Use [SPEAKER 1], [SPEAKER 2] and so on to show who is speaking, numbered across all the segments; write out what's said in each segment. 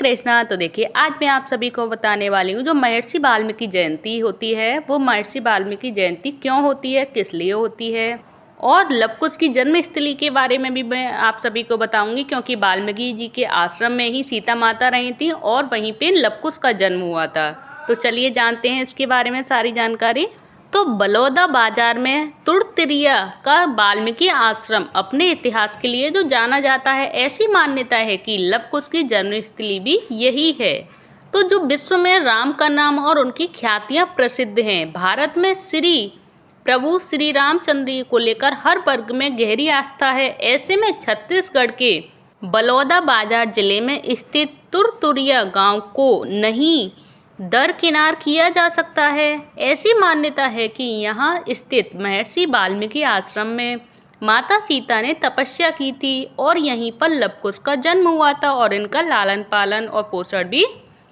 [SPEAKER 1] कृष्णा। तो देखिए आज मैं आप सभी को बताने वाली हूँ जो महर्षि वाल्मीकि जयंती होती है वो महर्षि वाल्मीकि जयंती क्यों होती है, किस लिए होती है, और लवकुश की जन्मस्थली के बारे में भी मैं आप सभी को बताऊंगी क्योंकि वाल्मीकि जी के आश्रम में ही सीता माता रही थी और वहीं पे लवकुश का जन्म हुआ था। तो चलिए जानते हैं इसके बारे में सारी जानकारी। तो बलौदा बाजार में तुरतिरिया का वाल्मीकि आश्रम अपने इतिहास के लिए जो जाना जाता है, ऐसी मान्यता है कि लवकुश की जन्मस्थली भी यही है। तो जो विश्व में राम का नाम और उनकी ख्यातियाँ प्रसिद्ध हैं, भारत में प्रभु श्री रामचंद्र को लेकर हर वर्ग में गहरी आस्था है। ऐसे में छत्तीसगढ़ के बलौदा बाजार जिले में स्थित तुरतुरिया गांव को नहीं दरकिनार किया जा सकता है। ऐसी मान्यता है कि यहाँ स्थित महर्षि वाल्मीकि आश्रम में माता सीता ने तपस्या की थी और यहीं पर लवकुश का जन्म हुआ था और इनका लालन पालन और पोषण भी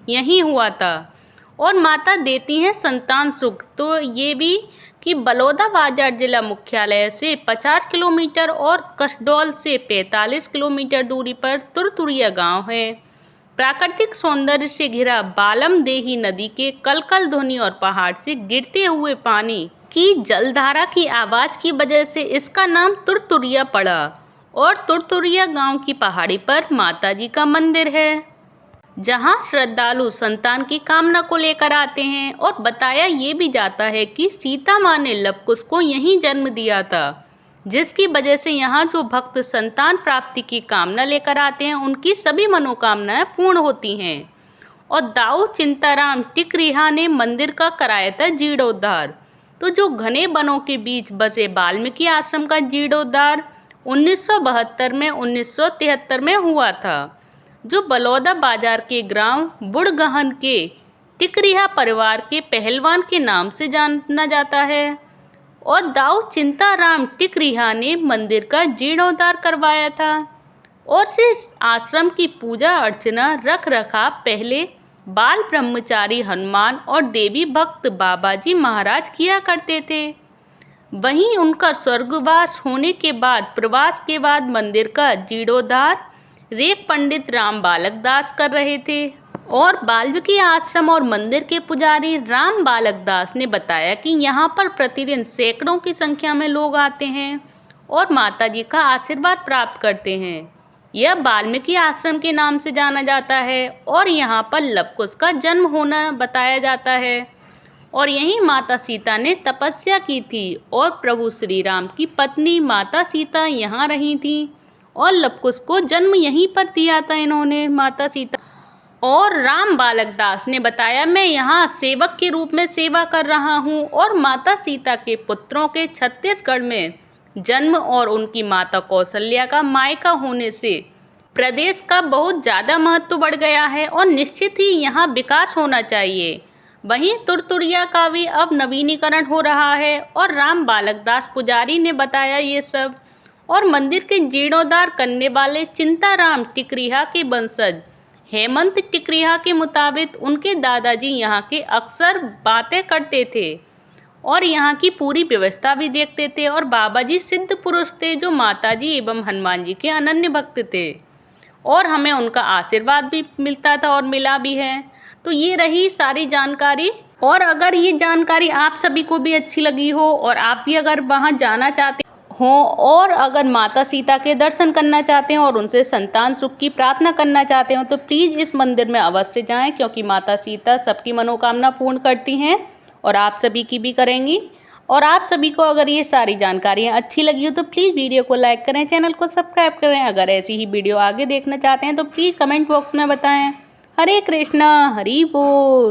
[SPEAKER 1] यहीं हुआ था। और माता देती हैं संतान सुख। तो ये भी कि बलौदा बाजार जिला मुख्यालय से 50 किलोमीटर और कसडौल से 45 किलोमीटर दूरी पर तुरतुरिया गांव है। प्राकृतिक सौंदर्य से घिरा बालमदेही नदी के कलकल ध्वनि और पहाड़ से गिरते हुए पानी की जलधारा की आवाज की वजह से इसका नाम तुरतुरिया पड़ा। और तुरतुरिया गांव की पहाड़ी पर माताजी का मंदिर है जहां श्रद्धालु संतान की कामना को लेकर आते हैं। और बताया ये भी जाता है कि सीता माँ ने लवकुश को यहीं जन्म दिया था, जिसकी वजह से यहाँ जो भक्त संतान प्राप्ति की कामना लेकर आते हैं उनकी सभी मनोकामनाएं पूर्ण होती हैं। और दाऊ चिंताराम टिकरिहा ने मंदिर का कराया था जीर्णोद्धार। तो जो घने वनों के बीच बसे वाल्मीकि आश्रम का जीर्णोद्धार 1972 में 1973 में हुआ था, जो बलौदा बाजार के ग्राम बुढ़गहन के टिकरिहा परिवार के पहलवान के नाम से जाना जाता है। और दाऊ चिंताराम टिकरिहा ने मंदिर का जीर्णोद्धार करवाया था। और इस आश्रम की पूजा अर्चना रख रखाव पहले बाल ब्रह्मचारी हनुमान और देवी भक्त बाबाजी महाराज किया करते थे। वहीं उनका स्वर्गवास होने के बाद प्रवास के बाद मंदिर का जीर्णोद्धार रेख पंडित राम बालक दास कर रहे थे। और वाल्मीकि आश्रम और मंदिर के पुजारी राम बालक दास ने बताया कि यहाँ पर प्रतिदिन सैकड़ों की संख्या में लोग आते हैं और माताजी का आशीर्वाद प्राप्त करते हैं। यह वाल्मीकि आश्रम के नाम से जाना जाता है और यहाँ पर लवकुश का जन्म होना बताया जाता है। और यहीं माता सीता ने तपस्या की थी और प्रभु श्री राम की पत्नी माता सीता यहाँ रही थी और लवकुश को जन्म यहीं पर दिया था इन्होंने, माता सीता। और राम बालक दास ने बताया, मैं यहाँ सेवक के रूप में सेवा कर रहा हूँ और माता सीता के पुत्रों के छत्तीसगढ़ में जन्म और उनकी माता कौशल्या का मायका होने से प्रदेश का बहुत ज़्यादा महत्व बढ़ गया है और निश्चित ही यहाँ विकास होना चाहिए। वहीं तुरतुरिया का भी अब नवीनीकरण हो रहा है। और राम बालक दास पुजारी ने बताया ये सब। और मंदिर के जीर्णोद्धार करने वाले चिंताराम टिकरिहा के वंशज हेमंत टिकरिहा के मुताबिक उनके दादाजी यहाँ के अक्सर बातें करते थे और यहाँ की पूरी व्यवस्था भी देखते थे। और बाबाजी सिद्ध पुरुष थे जो माताजी एवं हनुमान जी के अनन्य भक्त थे और हमें उनका आशीर्वाद भी मिलता था और मिला भी है। तो ये रही सारी जानकारी। और अगर ये जानकारी आप सभी को भी अच्छी लगी हो और आप भी अगर वहाँ जाना चाहते हो और अगर माता सीता के दर्शन करना चाहते हैं और उनसे संतान सुख की प्रार्थना करना चाहते हो तो प्लीज़ इस मंदिर में अवश्य जाएं, क्योंकि माता सीता सबकी मनोकामना पूर्ण करती हैं और आप सभी की भी करेंगी। और आप सभी को अगर ये सारी जानकारियाँ अच्छी लगी हो तो प्लीज़ वीडियो को लाइक करें, चैनल को सब्सक्राइब करें। अगर ऐसी ही वीडियो आगे देखना चाहते हैं तो प्लीज़ कमेंट बॉक्स में बताएँ। हरे कृष्णा, हरि बोल।